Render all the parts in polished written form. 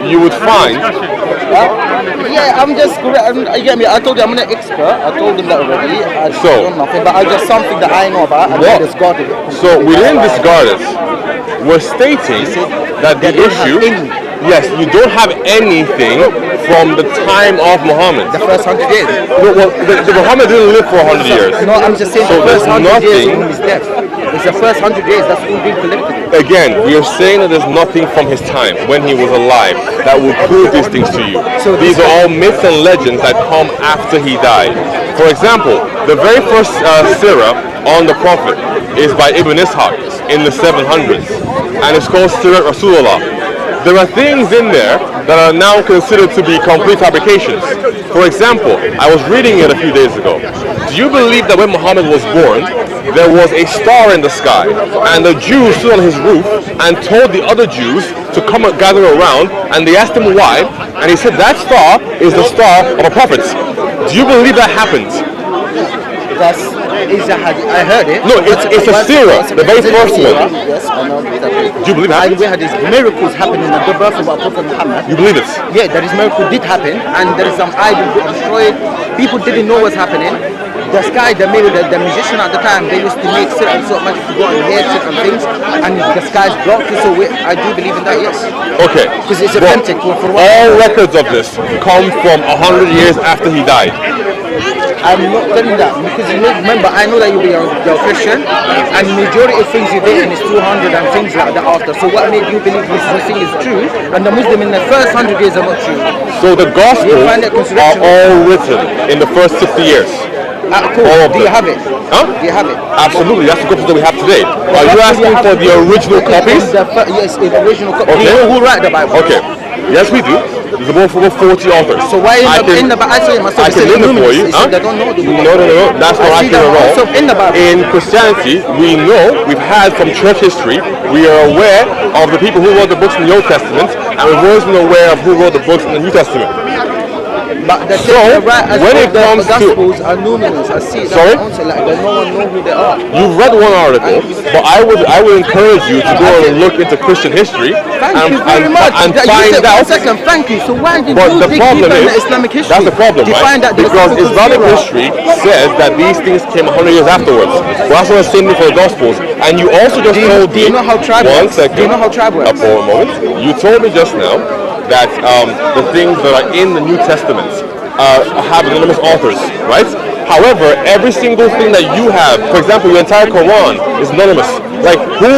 you would find. Yeah, I'm just correct. You get me? I told you I'm not an expert. I told them that already. I don't know nothing, but I just something that I know about. And I discard it. So we didn't discard it. We're stating that the issue. Yes, you don't have anything from the time of Muhammad. The first 100 years. No, well, the Muhammad didn't live for 100 years. No, I'm just saying so the first 100 years nothing, of his death. It's the first 100 years. That's all being collected. Again, we are saying that there's nothing from his time when he was alive that would prove these things to you. So these are all myths and legends that come after he died. For example, the very first Sirah on the Prophet is by Ibn Ishaq in the 700s, and it's called Sirah Rasulullah. There are things in there that are now considered to be complete fabrications. For example, I was reading it a few days ago. Do you believe that when Muhammad was born, there was a star in the sky, and the Jews stood on his roof and told the other Jews to come and gather around, and they asked him why, and he said that star is the star of a prophet. Do you believe that happened? I heard it. No, it's a Sirah, the very first one. Yes, I know. Do you believe that? And we had these miracles happening at the birth of our Prophet Muhammad. You believe it? Yeah, there is miracle did happen, and there is some idols destroyed. People didn't know what's happening. The sky, the musician at the time, they used to make certain sort of magic to go and hear certain things, and the sky's blocked. So I do believe in that, yes. Okay. Because it's authentic. All records of this come from 100 years after he died. I'm not telling that because remember, I know that you're a Christian, and majority of things you did is 200 and things like that after. So what made you believe this thing is true, and the Muslim in the first 100 years are not true? So the Gospels are all written in the first 60 years. Cool. Do you have it? Huh? Do you have it? Absolutely, that's the Gospel that we have today. Are you asking for the original copies? Yes, the original copy. Okay. Do you know who wrote the Bible? Okay. Yes, we do. There's about 40 authors. So why in the Bible? I can name it for you. Huh? They don't know the Bible. No. That's not accurate at all. In the Bible. In Christianity, we know, we've had from church history, we are aware of the people who wrote the books in the Old Testament, and we've always been aware of who wrote the books in the New Testament. But the so, when it comes to Gospels are numerous, I see that. Sorry? Like no one knows who they are. You've read one article, but I would encourage you to go and look into Christian history and find out. Thank you. So why did you dig deeper in Islamic history? That's the problem, right? Because Islamic history says that these things came 100 years afterwards. Well, that's what I'm saying for the Gospels. And you also just told me. Do you know how tribe works? 1 second. Do you know how tribe works? For a moment. You told me just now that the things that are in the New Testament have anonymous authors, right? However, every single thing that you have, for example, your entire Quran is anonymous. Like, who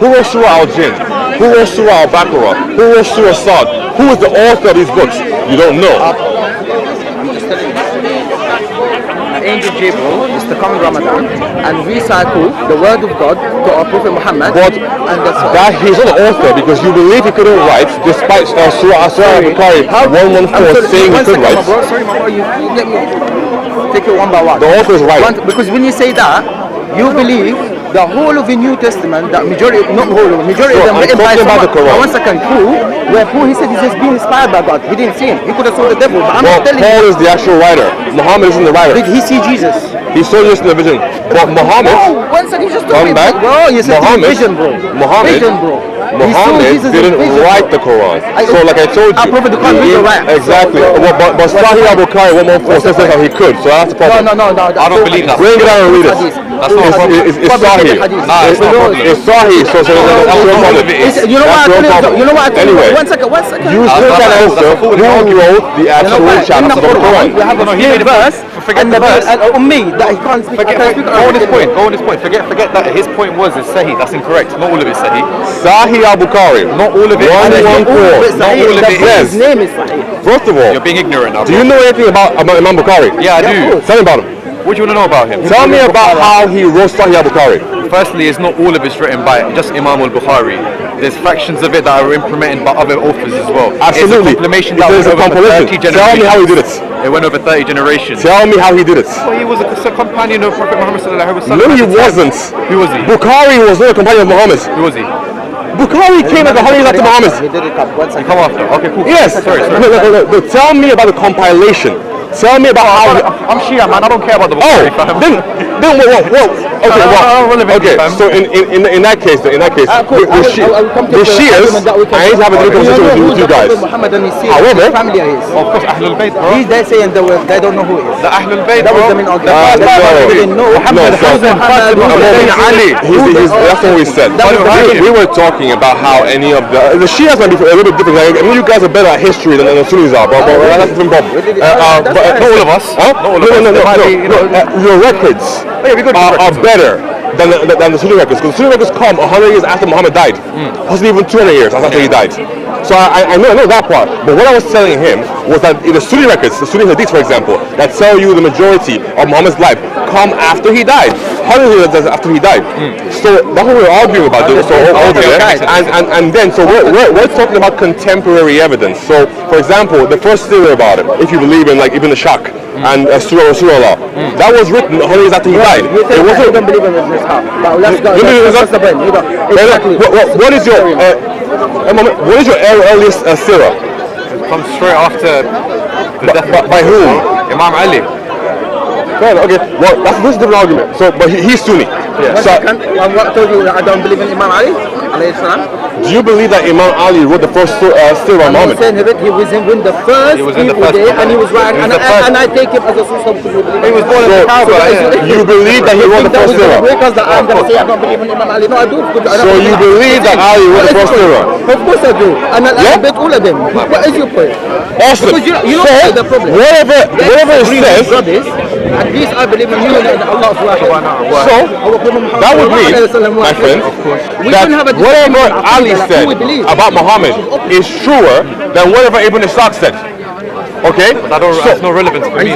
wrote Surah Al-Jinn? Who wrote Surah Al-Baqarah? Who wrote Surah Sad? Who is the author of these books? You don't know. Angel Gabriel is to come in Ramadan and recycle the word of God to our Prophet Muhammad. But that he's not the author because you believe he couldn't write despite Surah Al-Bukhari 114 saying he could write. Sorry, Mama, you let me take it one by one. The author is right. Because when you say that, you believe the whole of the New Testament, that majority of them written by someone. One second, Paul, he said he's just being inspired by God. He didn't see him. He could have saw the devil. But I'm not telling Paul is the actual writer. Muhammad isn't the writer. Did he see Jesus? He saw Jesus in the vision. But Muhammad. No, one second, you just come back. Bro, you said vision, bro. Muhammad didn't write the Quran. So, like I told you, exactly. But Sahih Al-Bukhari 114 says how he could. So that's the problem. No. I don't believe that. Bring it out and read it. That's not a problem. It's Sahih. Nah, it's not a problem. It's Sahih. So that's your problem. You know what? Anyway, one second. You still can answer who wrote the actual chapters of the Quran. We have a verse. Forget the verse. Me that he can't speak. Go on this point. Forget that. His point was it's Sahih. That's incorrect. Not all of it Sahih. Sahih Al-Bukhari. Not all of it. 114. Not all of it says. His name is Sahih. First of all, you're being ignorant now. Do you know anything about Imam Bukhari? Yeah, I do. Tell me about him. What do you want to know about him? Tell me about how he wrote Sahih Al-Bukhari. Firstly, it's not all of it's written by just Imam al-Bukhari. There's fractions of it that are implemented by other authors as well. Absolutely. It's a compilation that went over 30 generations. Tell me how he did it. It went over 30 generations. Tell me how he did it. Well, he was a companion of Prophet Muhammad sallallahu alaihi wasallam. No, he wasn't. Who was he? Bukhari was not a companion of Muhammad. Who was he? Bukhari came like 100 years after Muhammad. He did it You come after. Okay, cool. Yes. Sorry. Look, tell me about the compilation. Tell me about how. I'm Shia, man. I don't care about the Oh, Bukhari, fam. then whoa. Okay, okay. So in that case, the Shias, I ain't having a conversation with you guys. Muhammad and his However, family is. Of course, Ahlul Bayt, bro. They're saying they don't know who he is. The Ahlul Bayt, That was bro. the main argument. no. They didn't know Muhammad. Ali. That's what we said. We were talking about how any of the Shias might be a little bit different. I mean, you guys are better at history than the Sunnis are, but that's a different problem. Not all of us. Huh? No. Your records are better than the Sunni records, because the Sunni records come 100 years after Muhammad died, possibly even 200 years after he died. So I know that part. But what I was telling him was that in the Sunni records, the Sunni hadiths, for example, that tell you the majority of Muhammad's life come after he died, 100 years after he died. So that's what we're arguing about. And then we're talking about contemporary evidence. So for example, the first story about him, if you believe in like Ibn Shaq and Surah Rasulullah, that was written 100 years after he died. It wasn't. don't believe in this half. But let's go. That's the point. Exactly. What is your earliest Sirah? It comes straight after the death By whom? Imam Ali. Okay, well, that's a different argument. So, but he's Sunni. One So, second. What told you that I don't believe in Imam Ali? Alayhi salam. do you believe that Imam Ali wrote the first Sirah I'm not Muhammad? saying that he was in the first He was in the people first there, people. and he was right, He was and the first. I take him as a source of belief. He was born in the Kaaba. You believe that he wrote the first Sirah? Because that I'm going to say I don't believe in Imam Ali. No, I do. So you believe that Ali wrote the first Sirah? Of course I do. And I bet all of them. What is your point? Awesome. Because you know So, the problem. whatever it says, brothers, at least I believe in you and Allah subhanahu wa so that would mean, my friend, that whatever Ali said about Muhammad is truer than whatever Ibn Ishaq said. Okay? That's no relevance for me.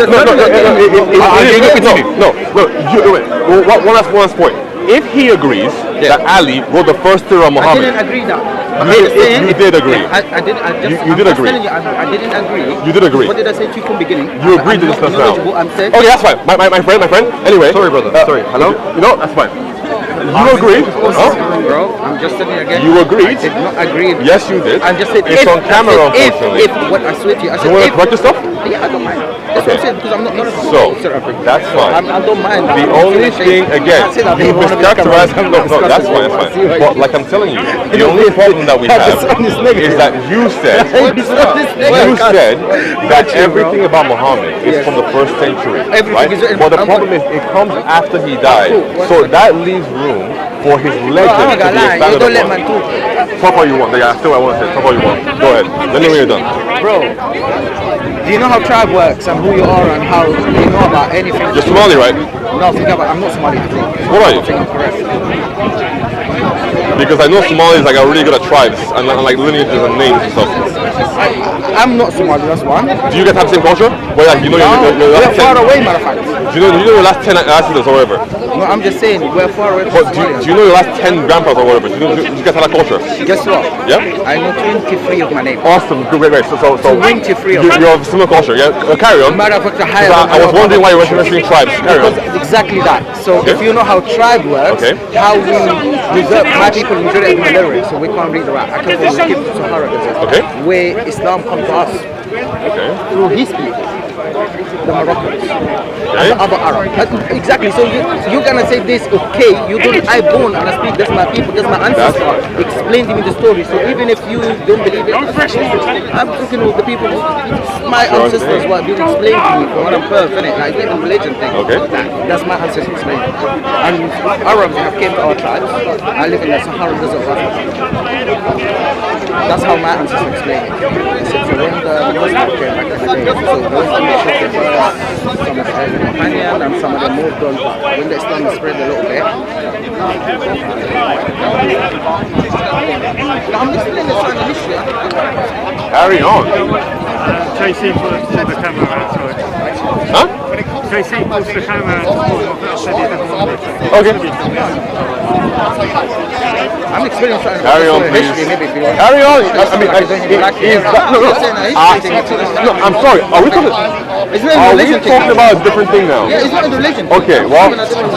One last point. If he agrees that Ali wrote the first Sirah I Muhammad, didn't agree that. you did agree. I did. You did agree. I didn't agree. You did agree. What did I say to you from the beginning? You agreed to this stuff now. I'm saying. Okay, that's fine. My friend. Anyway. Sorry, brother. Sorry. Hello? You know, that's fine. You agreed. Huh? Bro, I'm just telling you again. You agreed. I did not agree. Yes, you did. I just said it's on camera, unfortunately. If what I swear to you, I said You want to if. correct yourself? Yeah, I don't mind. That's what I said, because I'm not So, that's fine. I don't mind. The only thing, again, you mischaracterize. No, that's fine, that's fine. But like I'm telling you, the only problem that we have is that you said that everything about Muhammad is from the first century, right? But the problem is it comes after he died, so that leaves room for his legend to be expanded upon. Talk all you want. Yeah, still I want to say. Talk all you want. Go ahead. Let me know when you're done. Bro, do you know how tribe works and who you are and how you know about anything? You're Somali, right? No, I'm not Somali. What are you? I think I'm correct. Because I know Somalis like are really good at tribes and like lineages and names and stuff. I'm not Somali, that's one. Do you guys have the same culture? Where like you know your We're last far 10, away, matter of fact. do you know your last 10 ancestors or whatever? No, I'm just saying, we're far away But from do Somalia. you know your last 10 grandpas or whatever? Do you guys have that culture? Guess what? Yeah? I know 23 of my name. Awesome. Good, great. So 23 of you're of similar culture, yeah? Carry on. Matter of fact, I was wondering why you were mentioning tribes. Carry on. Exactly that. So if you know how tribe works, how we reserve, my people usually are illiterate, so we can't read the right. I can only skip to Sahara Desert, Okay. where Islam comes to us Okay. through his people, the Moroccans, Okay. and the other Arab. Exactly. So you're gonna say this, okay? You don't. I born and I speak. That's my people. That's my ancestors. Explain to me the story. So even if you don't believe it, I'm talking with the people. My ancestors what been explained to me from what I'm first, innit? Like even religion thing. Okay. That's my ancestors explained. And Arabs have came to our tribes. I live in the Sahara Desert of Africa. That's how my ancestors explained it. They said, so when the Muslims came back in the day, so those conditions some of the early companion and some of them moved on. When the Islam spread a little bit. I'm explaining the Islamic history. Carry on. JC pulls the camera out, sorry. Huh? JC pulls the camera out. Okay. I'm explaining something. Carry on, please. History, maybe if you want. Carry on. I mean, no, I'm sorry. Are we talking? It's not Are a we religion talking thing. about a different thing now? Yeah, it's not a religion. Okay, well,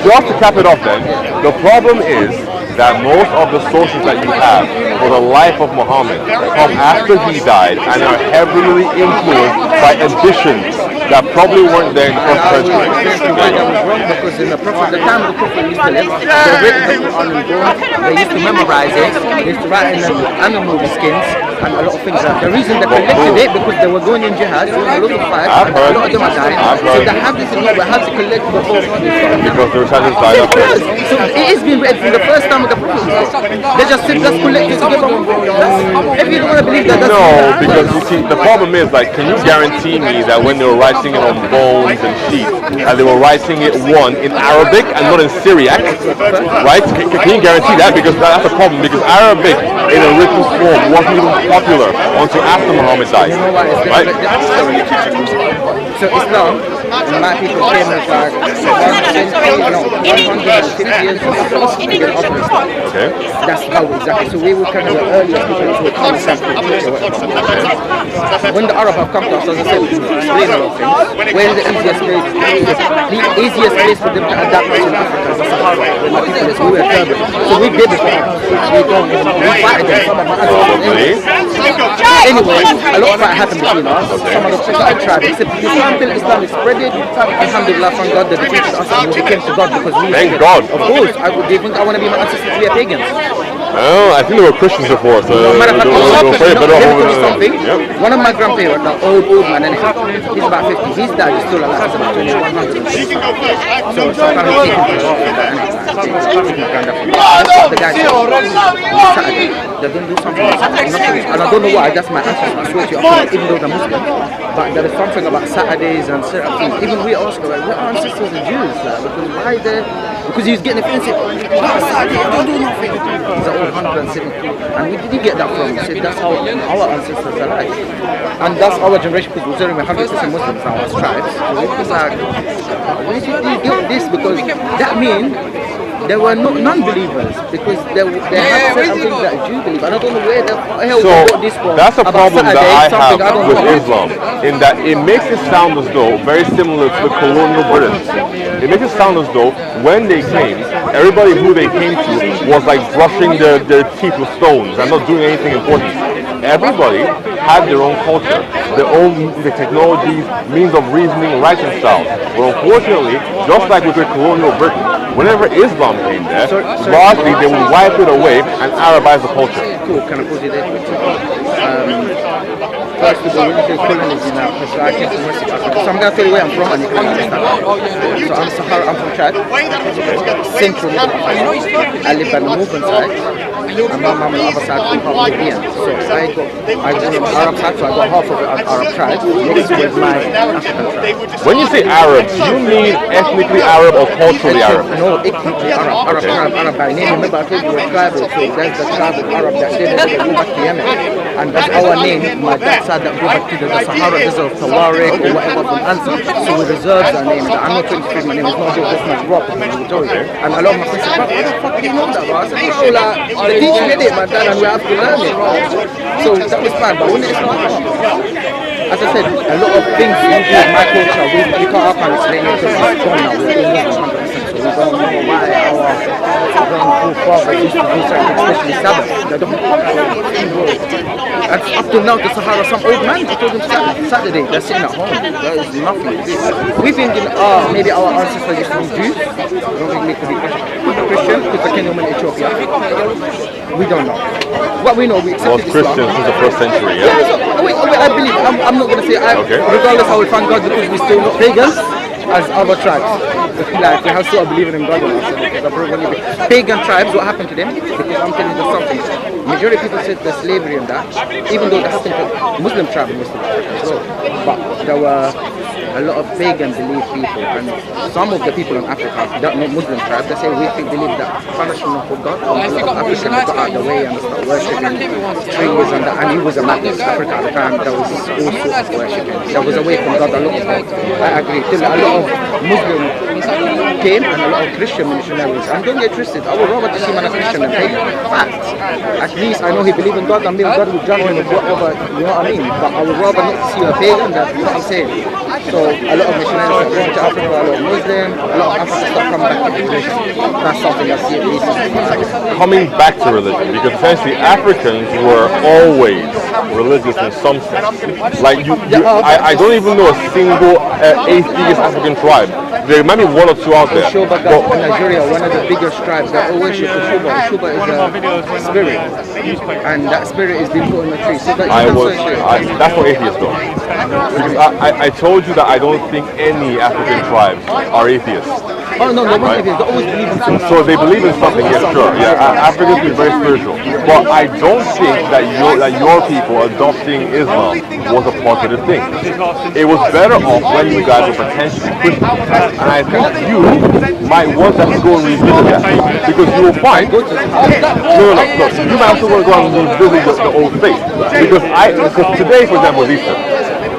just to cap it off then, the problem is that most of the sources that you have for the life of Muhammad come after he died and are heavily influenced by additions that probably weren't there in the And first I century. was explaining why that was wrong because in the Prophet, the time the Prophet used to live, they written the Quran in gold, they used to memorize it, they used to write in animal skins and a lot of things. The reason they collected it because they were going in jihad, doing a lot of fights, I've and a heard. lot of them are dying. I've So heard. they have this in mind, we have to collect the whole thing. Because the reciters died up there. So it is being read from the first time of the Prophet. They just said, let's collect it together. If you don't want to believe that, that's No, because you see, the problem is, like, can you guarantee me that when they were writing it on bones and sheets, and they were writing it in Arabic and not in Syriac, right? Can you guarantee that? Because that's a problem. Because Arabic in a written form wasn't even popular until after Muhammad died, you know what? It's right? So Islam, and my people came with like 150 years after Islam. Okay. That's how exactly. So we will come to the earliest people who will come when the Arab have come to us, as I said, we explain a lot of things. Where is the easiest place for them to adapt to in Africa? The Sahara, where my people is, we were turbulent. So we did it. We fight against some of my ancestors. Anyway, a lot of that happened between us. Some of the things that I tried. They said, Islam is spreading. Alhamdulillah, from God, they defeated us and we came to God because we. Thank God. Of course, they think I want to be my ancestors to be a pagans. Oh, I think they were Christians before, so Matter of fact, something. Yep. One of my grandparents, the old man, and he's about 50. His dad is still alive. He's about 2100. So sometimes we take him to God for that. The guy said, Saturday, they're going to do something on Saturday. And I don't know why, that's my ancestors. I swear to you, even though they're Muslim. But there is something about Saturdays and certain things. Even we ask, like, we're ancestors are Jews. Because why they? Because he was getting offensive. Saturday, don't do nothing. He's like, 170. And we didn't get that from him. He said that's how our ancestors are like. And that's our generation, because we're only 100% Muslims now as tribes. So we was like, why did they do this? Because that means there were non-believers, because they had certain things that Jews believe. And I don't know where the hell they got this from. That's a problem that I have with know. Islam, in that it makes it sound as though, very similar to the colonial British, it makes it sound as though when they came, everybody who they came to was like brushing their teeth with stones and not doing anything important. Everybody had their own culture, their own technologies, means of reasoning, writing styles. But unfortunately, just like with the colonial Britain, whenever Islam came there, largely they would wipe it away and Arabize the culture. Cool, can I pause you there? First of all, when you say colonialism now, because I came from West Africa. So I'm going to tell you where I'm from and you can understand. So I'm Sahara, I'm from Chad, Central Middle Africa. I live by the movement side, and my mum on the other side from Caribbean. So I grew up Arab side, so I got half of it as Arab tribe, mixed with my African tribe. When you say Arab, do you mean ethnically Arab or culturally Arab? No, ethnically Arab, Arab by name. Remember I told you we're tribal, so that's the tribe of Arab that did it, go back to Yemen. And that's our name, my dad's side that go back to the Sahara Desert of Tawarik or whatever from Ansar. So we reserve our name. I'm not 23, my name is not just much rock, and a lot of my friends say, why the fuck do you know that? I said, bro, like, the teacher did it, my dad, and we have to learn it. So that was fine, but when it's not, as I said, a lot of things we do in my culture, we can't explain it because it's gone now, we're almost 100%, so we don't know why our forefathers used to do certain, especially Sabbath. They don't and up till now, the Sahara, some old man, I told them Saturday, they're sitting at home, there is nothing. We think maybe our ancestors used to be Jews, I don't think we could be Christian, because they came in Ethiopia. We don't know. What we know, we accepted Islam. Christians since the first century, yeah? Wait, I believe, I'm not going to say, regardless I will thank God because we still not pagans as other tribes. Like, we have still believing in God and ourselves. Pagan tribes, what happened to them? Because I'm telling you something. Majority of people said the slavery and that, even though it happened to Muslim tribes in West Africa as well. But there were a lot of pagan belief people, and some of the people in Africa, that not Muslim tribes, they say we believe that punishment for God, a lot of Africans got out of the way and started worshipping trees and that, and he was a man in Africa at the time, there was all sorts of worshipping. There was away from God a lot of times. I agree. Till a lot of Muslims came and a lot of Christian missionaries, and don't get twisted, I would rather see him as a Christian than pagan. Fact. At least I know he believes in God, and maybe God will judge him with whatever, you know what I mean? But I would rather not see a pagan than, you know what I'm saying? So a lot of missionaries are going to Africa, a lot of Muslim, a lot of Africans start coming back to religion. That's something that's serious. Coming back to religion, because essentially Africans were always religious in some sense. Like I don't even know a single atheist African tribe. There might be one or two out there. Oshuba guys in Nigeria, one of the biggest tribes that always worship Oshuba. Oshuba is a spirit, and that spirit is being put on the tree. So that's what atheists do. Because I told you that I don't think any African tribes are atheists. Oh no, they're not atheists. They always believe in something. So they believe in something, yes, sure. Yeah, Africans is very spiritual. But I don't think that your people adopting Islam was a positive thing. It was better off when you guys were potentially Christians. And I think you might want to go and revisit that. Because you will find... No. You might also want to go and revisit the old faith. Because today, for example, is Easter.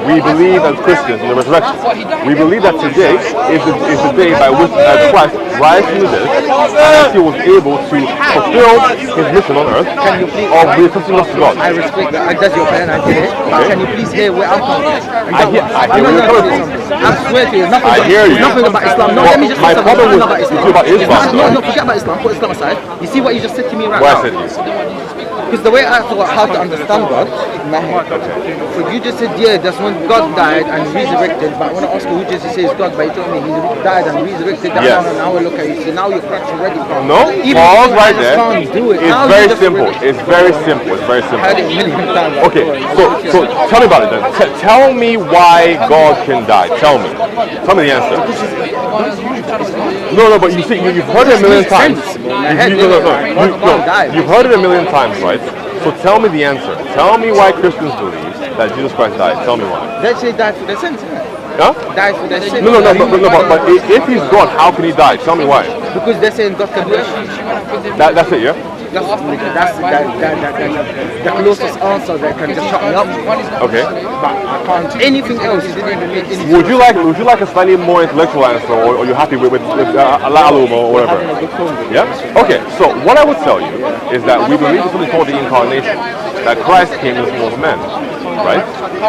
We believe as Christians in the resurrection. We believe that today is the day by which Christ rise from the dead, and he was able to fulfill his mission on earth of returning us to God. I respect that. That's your plan. I get it. Okay. Can you please hear where I'm coming from? I hear where you're coming from. I swear to you, nothing. I hear you. Nothing about Islam. No, Well, let me just my say problem something was about Islam. about Islam. No, forget about Islam. Put Islam aside. You see what you just said to me right What I now? said to you. Because the way I thought how to understand God in my head. So you just said, yeah, that's when God died and resurrected. But when I ask you who Jesus says God, but you told me he died and resurrected. Yes. And now I look at you. So now you're cracks already. No, pause right there. Can't do it. It's Now very you just simple. already- It's very simple. It's very simple. I heard it a million times. Okay, so tell me about it then. Tell me why God can die. Tell me. Tell me the answer. No, but you see, you've heard it a million times. You've heard it a million times, right? So tell me the answer. Tell me why Christians believe that Jesus Christ died. Tell me why. They say died for their sins. Huh? Died for their sins. No, but if he's God, how can he die? Tell me why. Because they're saying God can do it. That's it, yeah? That's the closest answer that can just shut me up. Okay. But I can't. Anything else, you didn't even make any. Would you like a slightly more intellectual answer, or are you happy with Alalum or whatever? Yeah? Okay, so what I would tell you is that we believe in something called the incarnation, that Christ came in the form of a man, right?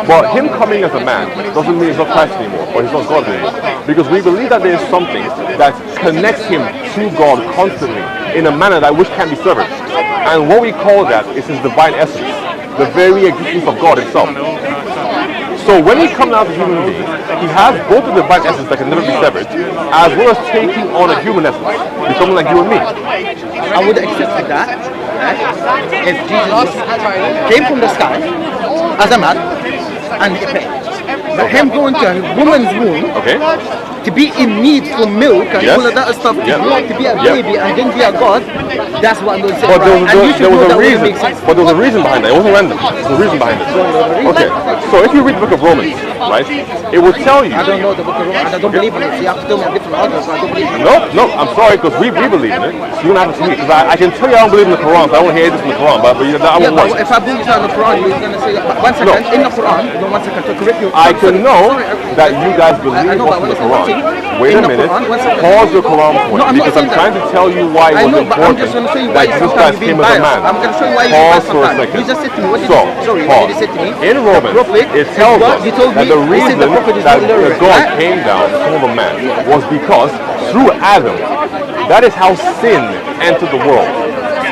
But him coming as a man doesn't mean he's not Christ anymore, or he's not God anymore. Because we believe that there is something that connects him to God constantly in a manner that which can be severed. And what we call that is his divine essence, the very existence of God himself. So when he comes out as a human being, he has both the divine essence that can never be severed, as well as taking on a human essence, becoming like you and me. I would accept that if Jesus came from the sky as a man and he paid. But him going to a woman's womb to be in need for milk and all of that stuff, to grow up to be a baby and then be a god, that's what I'm going to say. But there was a reason. But there was a reason behind that. It wasn't random. There was a reason behind it. Okay. So if you read the book of Romans, right, it will tell you. I don't know the book of Romans. I don't believe in it. So you have to tell me a different argument. So I don't believe in it. No, I'm sorry, because we believe in it. So you don't have to see it. Because I can tell you I don't believe in the Quran, so I won't hear this in the Quran, but I won't want. If I believe in the Quran, you're going to say, one second, in the Quran, no, one second, to correct you. I can know that you guys believe what's in the Quran. Wait a minute, pause your Quran point, because I'm trying to tell you why it was important that Jesus Christ came as a man. I'm going to show you why you Pause for a second. You just said to me, what did So, you pause. say to me? In Romans, it tells us that the reason that God came down in the form of a man was because through Adam, that is how sin entered the world.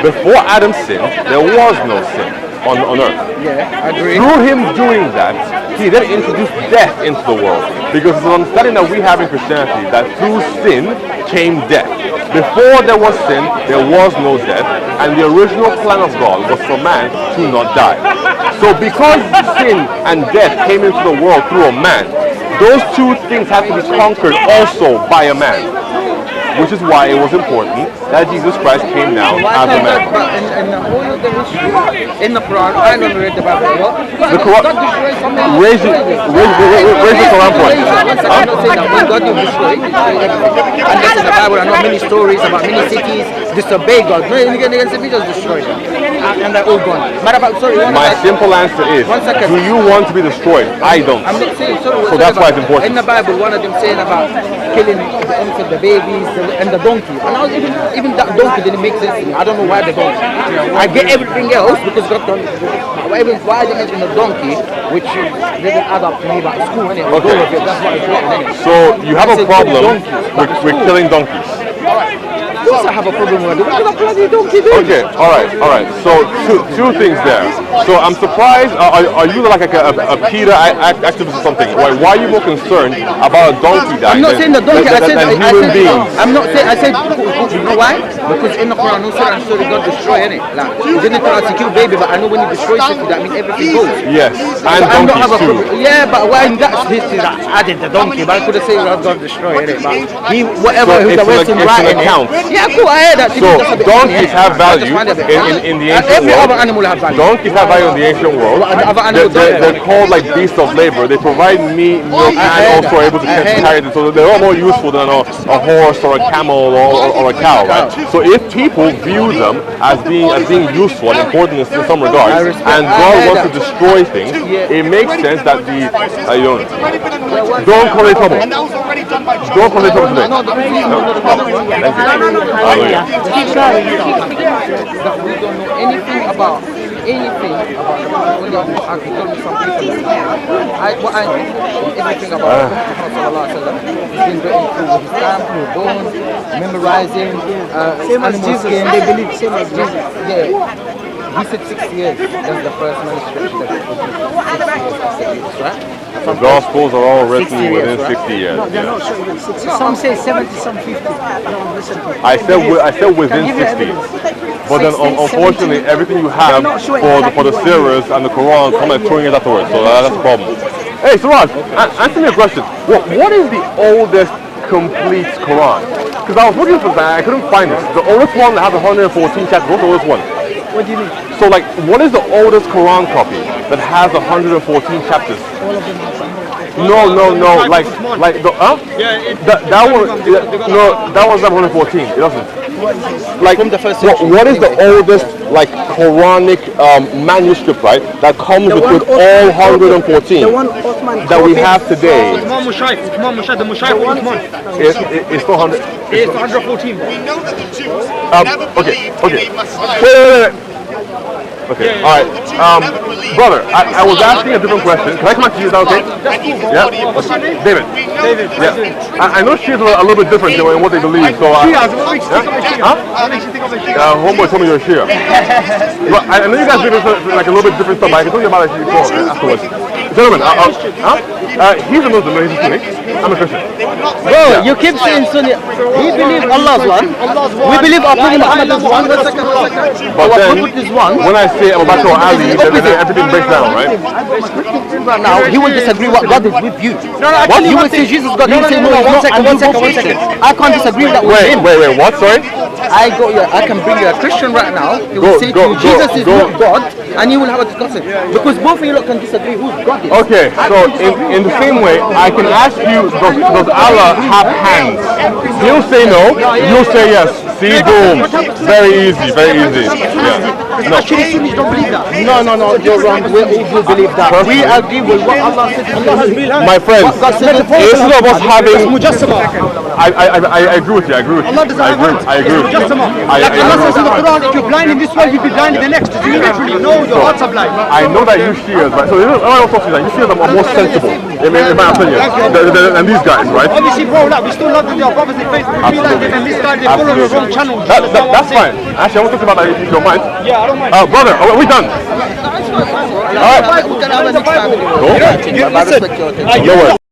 Before Adam sinned, there was no sin on earth. Yeah, I agree. Through him doing that, he then introduced death into the world. Because it's an understanding that we have in Christianity that through sin came death. Before there was sin, there was no death, and the original plan of God was for man to not die. So because sin and death came into the world through a man, those two things had to be conquered also by a man. Which is why it was important that Jesus Christ came down as a man. In the Quran, I never read the Bible. The Quran, raise the Quran point. I'm not saying that when God will destroy, and that's in the Bible. I know many stories about many cities disobey God. No, you can simply just destroy them. And they're all gone. Matter of fact, sorry, My simple answer is, 1 second. do you want to be destroyed? I don't. I'm not saying, So that's why it's important. In the Bible, one of them saying about killing the babies and the donkey. And I was even that donkey didn't make sense to me. I don't know why the donkey. I get everything else because God done it. Why they mention the donkey, which didn't add up to me about school, innit? We'll go with it. That's what it's written, innit? So you have a problem with killing donkeys. Of course I have a problem with it. What the bloody donkey do? Okay, all right. So two things there. So I'm surprised. Are you like a PETA activist or something? Why are you more concerned about a donkey dying? I'm not saying the donkey. than human beings. I'm not saying. I said. You know why? Because in the Quran, no Surah and Surah, God destroy innit. Like, He didn't tell us to kill baby, but I know when He destroys something, that means everything goes. Yes, and So I'm not have a donkeys too. problem. Yeah, but why in that history that added the donkey? But I could have said God destroy it. But He whatever So He it's was an writing account. it. Yeah, cool. I heard that. So donkeys have value in the ancient Every world. other animal have value. Donkeys have value in the ancient world. Other animals They're called like beasts of labor. They provide meat, milk, and also are able to carry it. So they're a lot more useful than a horse or a camel or a cow, right? So if people view them as being useful and important in some regards, and God wants to destroy things, it makes sense that don't call it trouble. Don't call it trouble today. That we don't know anything about I can tell you some people what I know everything about it's been written through his time, through bones, memorizing Same as Jesus, they believe same as Jesus. Yeah. He said 6 years. That's the first manuscript that was 6 years, right? The Gospels are all written within 60 years. No, they're not sure even 60. Some say 70, some 50. No, listen to it. I said within 60. But then unfortunately, everything you have for the Surahs and the Quran come like 20 years afterwards. So that's a problem. Hey, Suraj, answer me a question. What is the oldest complete Quran? Because I was looking for that, I couldn't find it. The oldest one that has 114 chapters. What's the oldest one? What do you mean? So like, what is the oldest Quran copy that has 114 chapters? All of them have No. Like the that one. No, that one's not 114. It doesn't. Like From the first what is the oldest like Quranic manuscript, right? That comes with all 114 the one Osman that we have today. Uthman Mushaif, the Mushaif of Uthman. It's 400. It's 114. We know that the Jews never believed in a Messiah. Wait. Okay, all right. Brother, I was asking a different question. Can I come back to you? Is that okay? Yeah. What's your name? David. David. Yeah. I know Shias are a little bit different in what they believe. So. Shias, what makes you think of a Shia? What makes you think of a Shia? Homeboy told me you're a Shia. But I know you guys do like a little bit different stuff. But I can tell you about it afterwards. Gentlemen, he's a Muslim, he's a Sunni. I'm a Christian. Bro, you keep saying Sunni. We believe Allah's one. We believe our Prophet Muhammad is one. One second. But Our then, Prophet is one. when I say Abu Bakr or Ali, then everything breaks down, right? Right now, he will disagree what God is with you. What? You will say Jesus God. He will say no, he's not. One second. I can't disagree with that with him. Wait, what? Sorry? I can bring you a Christian right now. He will say to you, Jesus is not God, and you will have a discussion. Because both of you lot can disagree who God is. Okay, so in the same way, I can ask you, does Allah have hands? He'll say no, you'll say yes. See, boom. Very easy. Yeah. No. Actually, Sunnis don't believe that. No, you're wrong. We all do believe that. We agree with what Allah said. My friends, instead of us having... I agree with you, I agree. Allah doesn't have hands. I agree. Like Allah says in the Quran, if you're blind in this world, you'll be blind in the next. Do you literally know your hearts are blind? I know that you Shias, right? So I also see that you Shias are more sensible, in my opinion, than these guys, right? Obviously, bro, like, we still love that they are brothers in faith. We feel like they've been misguided, they follow the wrong channel. That's fine. Actually, I want to talk about that if you don't mind. Yeah, I don't mind. Brother, are we done? Alright, we can have a next time. Cool. I respect your opinion. No worries.